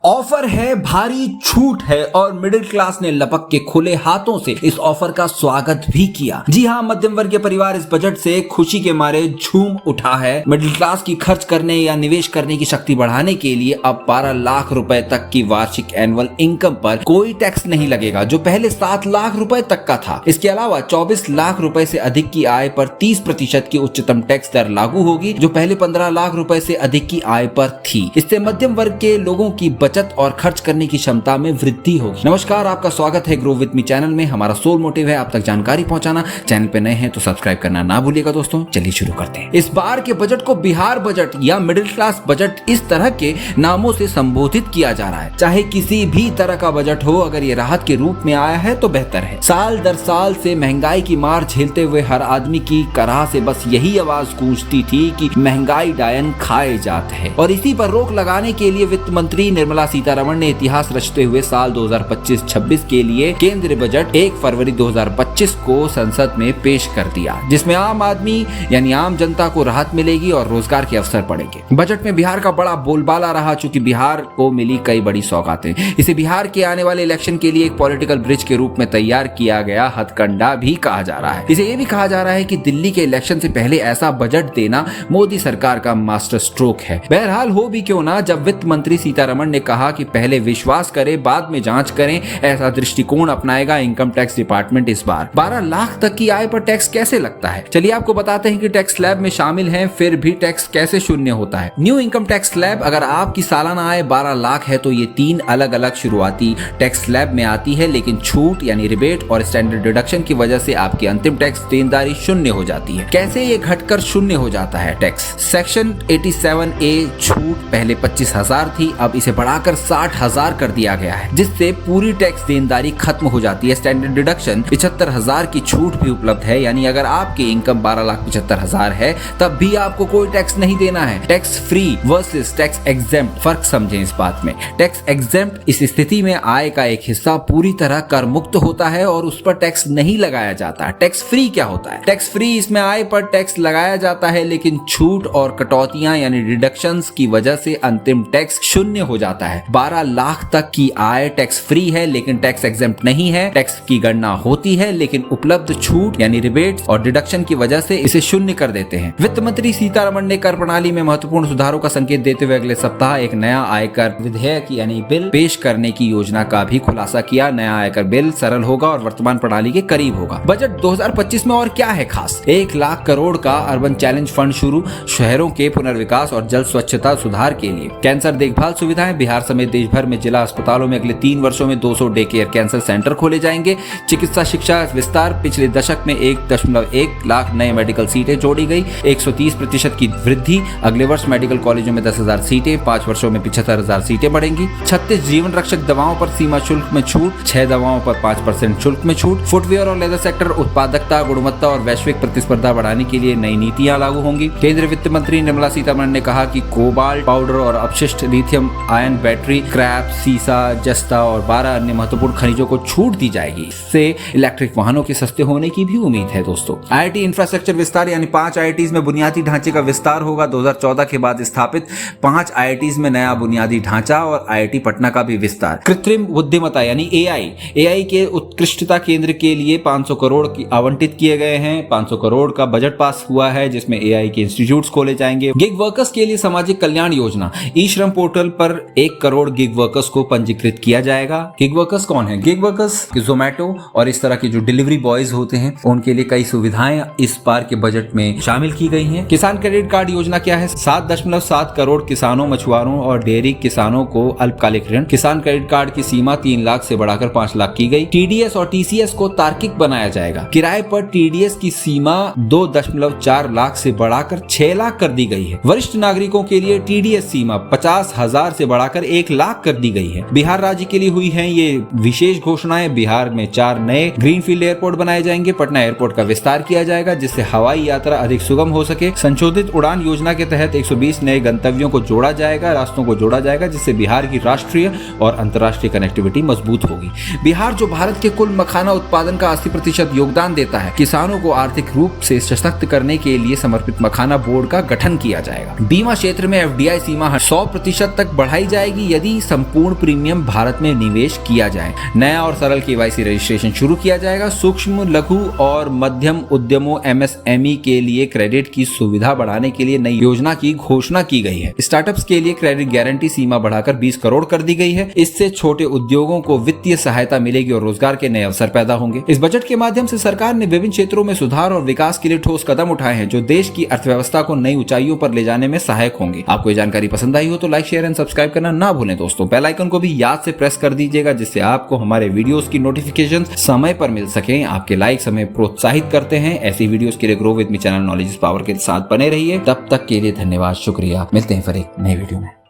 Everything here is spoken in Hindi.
ऑफर है, भारी छूट है और मिडिल क्लास ने लपक के खुले हाथों से इस ऑफर का स्वागत भी किया। जी हां, मध्यम वर्गीय परिवार इस बजट से खुशी के मारे झूम उठा है। मिडिल क्लास की खर्च करने या निवेश करने की शक्ति बढ़ाने के लिए अब 12 लाख रुपए तक की वार्षिक एनुअल इनकम पर कोई टैक्स नहीं लगेगा, जो पहले 7 लाख रुपए तक का था। इसके अलावा 24 लाख रुपए से अधिक की आय पर 30% की उच्चतम टैक्स दर लागू होगी, जो पहले 15 लाख रुपए से अधिक की आय पर थी। इससे मध्यम वर्ग के लोगों की बचत और खर्च करने की क्षमता में वृद्धि होगी। नमस्कार, आपका स्वागत है ग्रो विद मी चैनल में। हमारा सोल मोटिव है आप तक जानकारी पहुंचाना। चैनल पे नए हैं तो सब्सक्राइब करना ना भूलिएगा दोस्तों। चलिए शुरू करते हैं। इस बार के बजट को बिहार बजट या मिडिल क्लास बजट इस तरह के नामों से संबोधित किया जा रहा है। चाहे किसी भी तरह का बजट हो, अगर ये राहत के रूप में आया है तो बेहतर है। साल दर साल से महंगाई की मार झेलते हुए हर आदमी की कराह से बस यही आवाज गूंजती थी कि महंगाई डायन खाए जाते हैं, और इसी पर रोक लगाने के लिए वित्त मंत्री निर्मला सीतारमण ने इतिहास रचते हुए साल 2025-26 के लिए केंद्रीय बजट 1 फरवरी 2025 को संसद में पेश कर दिया, जिसमें आम आदमी यानी आम जनता को राहत मिलेगी और रोजगार के अवसर बढ़ेंगे। बजट में बिहार का बड़ा बोलबाला रहा, चूंकि बिहार को मिली कई बड़ी सौगातें। इसे बिहार के आने वाले इलेक्शन के लिए एक पॉलिटिकल ब्रिज के रूप में तैयार किया गया हथकंडा भी कहा जा रहा है। इसे ये भी कहा जा रहा है कि दिल्ली के इलेक्शन से पहले ऐसा बजट देना मोदी सरकार का मास्टर स्ट्रोक है। बहरहाल हो भी क्यों ना, जब वित्त मंत्री सीतारमण ने कहा कि पहले विश्वास करें बाद में जांच करें, ऐसा दृष्टिकोण अपनाएगा इनकम टैक्स डिपार्टमेंट इस बार। 12 लाख तक की आय पर टैक्स कैसे लगता है, चलिए आपको बताते हैं कि टैक्स स्लैब में शामिल हैं, फिर भी टैक्स कैसे शून्य होता है। न्यू इनकम टैक्स स्लैब, अगर आपकी सालाना आय 12 लाख है तो ये 3 अलग अलग शुरुआती टैक्स स्लैब में आती है, लेकिन छूट यानी रिबेट और स्टैंडर्ड डिडक्शन की वजह से आपकी अंतिम टैक्स देनदारी शून्य हो जाती है। कैसे ये घटकर शून्य हो जाता है टैक्स? सेक्शन 87A छूट पहले 25,000 थी, अब इसे बढ़ाकर 60,000 कर दिया गया है, जिससे पूरी टैक्स देनदारी खत्म हो जाती है। स्टैंडर्ड डिडक्शन 75,000 की छूट भी उपलब्ध है, यानी अगर आपकी इनकम 12,75,000 है तब भी आपको कोई टैक्स नहीं देना है। Tax free versus tax exempt, फर्क समझें इस बात में। टैक्स एग्जेम्प्ट इस स्थिति में आय का एक हिस्सा पूरी तरह कर मुक्त होता है और उस पर टैक्स नहीं लगाया जाता। टैक्स फ्री क्या होता है? टैक्स फ्री, इसमें आय पर टैक्स लगाया जाता है, लेकिन छूट और कटौतियां यानी डिडक्शंस की वजह से अंतिम टैक्स शून्य हो जाता है। 12 लाख तक की आय टैक्स फ्री है लेकिन टैक्स एग्जेम्प्ट नहीं है। टैक्स की गणना होती है लेकिन उपलब्ध छूट यानी रिबेट्स और डिडक्शन की वजह से इसे शून्य कर देते हैं। वित्त मंत्री सीतारमण ने कर प्रणाली में महत्वपूर्ण सुधारों का संकेत देते हुए अगले सप्ताह एक नया आयकर विधेयक यानी बिल पेश करने की योजना का भी खुलासा किया। नया आयकर बिल सरल होगा और वर्तमान प्रणाली के करीब होगा। बजट 2025 में और क्या है खास? 1 लाख करोड़ का अर्बन चैलेंज फंड शुरू, शहरों के पुनर्विकास और जल स्वच्छता सुधार के लिए। कैंसर देखभाल सुविधाएं, बिहार समेत देश भर में जिला अस्पतालों में अगले 3 वर्षों में 200 डे केयर कैंसर सेंटर खोले जाएंगे। चिकित्सा शिक्षा विस्तार, पिछले दशक में 1.1 लाख नए मेडिकल सीटें जोड़ी गई, 130% की वृद्धि। अगले वर्ष मेडिकल कॉलेजों में 10,000 सीटें, 5 वर्षों में 75,000 सीटें बढ़ेंगी। 36 जीवन रक्षक दवाओं पर सीमा शुल्क में छूट, 6 दवाओं पर 5% शुल्क में छूट। फुटवेयर और लेदर सेक्टर उत्पादकता, गुणवत्ता और वैश्विक प्रतिस्पर्धा बढ़ाने के लिए नई नीतियां लागू होंगी। केंद्रीय वित्त मंत्री निर्मला सीतारमण ने कहा कि कोबाल्ट पाउडर और अपशिष्ट लिथियम आयन बैटरी, क्रैप, सीसा, जस्ता और 12 अन्य महत्वपूर्ण खनिजों को छूट दी जाएगी। इससे इलेक्ट्रिक वाहनों के सस्ते होने की भी उम्मीद है दोस्तों। IIT इंफ्रास्ट्रक्चर विस्तार यानी 5 IITs में बुनियादी ढांचे का विस्तार होगा। 2014 के बाद स्थापित 5 IITs में नया बुनियादी ढांचा और IIT पटना का भी विस्तार। कृत्रिम बुद्धिमत्ता यानी AI के उत्कृष्टता केंद्र के लिए 500 करोड़ आवंटित किए गए हैं। 500 करोड़ का बजट पास हुआ है, जिसमें AI के इंस्टीट्यूट्स खोले जाएंगे। गिग वर्कर्स के लिए सामाजिक कल्याण योजना, ई श्रम पोर्टल पर 1 करोड़ गिग वर्कर्स को पंजीकृत किया जाएगा। गिग वर्कर्स कौन है? गिग वर्कर्स जोमैटो और इस तरह के जो डिलीवरी बॉयज होते हैं उनके लिए कई सुविधाएं इस बार के बजट में शामिल की गई हैं। किसान क्रेडिट कार्ड योजना क्या है? 7.7 करोड़ किसानों, मछुआरों और डेयरी किसानों को अल्पकालिक ऋण। किसान क्रेडिट कार्ड की सीमा 3 लाख से बढ़ाकर 5 लाख की गई। TDS और TCS को तार्किक बनाया जाएगा। किराए पर TDS की सीमा 2.4 लाख से बढ़ाकर 6 लाख कर दी गई है। वरिष्ठ नागरिकों के लिए TDS सीमा 50,000 से बढ़ाकर 1 लाख कर दी गई है। बिहार राज्य के लिए हुई हैं ये विशेष घोषणाएं। बिहार में 4 नए ग्रीनफील्ड एयरपोर्ट बनाए जाएंगे। पटना एयरपोर्ट का विस्तार किया जाएगा जिससे हवाई यात्रा अधिक सुगम हो सके। संशोधित उड़ान योजना के तहत 120 नए गंतव्यों को जोड़ा जाएगा, रास्तों को जोड़ा जाएगा, जिससे बिहार की राष्ट्रीय और अंतर्राष्ट्रीय कनेक्टिविटी मजबूत होगी। बिहार जो भारत के कुल मखाना उत्पादन का 80% योगदान देता है, किसानों को आर्थिक रूप से सशक्त करने के लिए समर्पित मखाना बोर्ड का गठन किया जाएगा। बीमा क्षेत्र में FDI सीमा 100% तक बढ़ाई जाएगी। जाएगी यदि संपूर्ण प्रीमियम भारत में निवेश किया जाए। नया और सरल KYC रजिस्ट्रेशन शुरू किया जाएगा। सूक्ष्म, लघु और मध्यम उद्यमों MSME के लिए क्रेडिट की सुविधा बढ़ाने के लिए नई योजना की घोषणा की गई है। स्टार्टअप्स के लिए क्रेडिट गारंटी सीमा बढ़ाकर 20 करोड़ कर दी गई है। इससे छोटे उद्योगों को वित्तीय सहायता मिलेगी और रोजगार के नए अवसर पैदा होंगे। इस बजट के माध्यम से सरकार ने विभिन्न क्षेत्रों में सुधार और विकास के लिए ठोस कदम उठाए हैं जो देश की अर्थव्यवस्था को नई ऊंचाइयों पर ले जाने में सहायक होंगे। आपको ये जानकारी पसंद आई हो तो लाइक, शेयर एंड सब्सक्राइब करना ना भूलें दोस्तों। बेल आइकन को भी याद से प्रेस कर दीजिएगा जिससे आपको हमारे वीडियोस की नोटिफिकेशन समय पर मिल सके। आपके लाइक्स हमें प्रोत्साहित करते हैं। ऐसी वीडियोस के लिए grow with me channel knowledge is power के साथ बने रहिए। तब तक के लिए धन्यवाद, शुक्रिया। मिलते हैं फिर एक नए वीडियो में।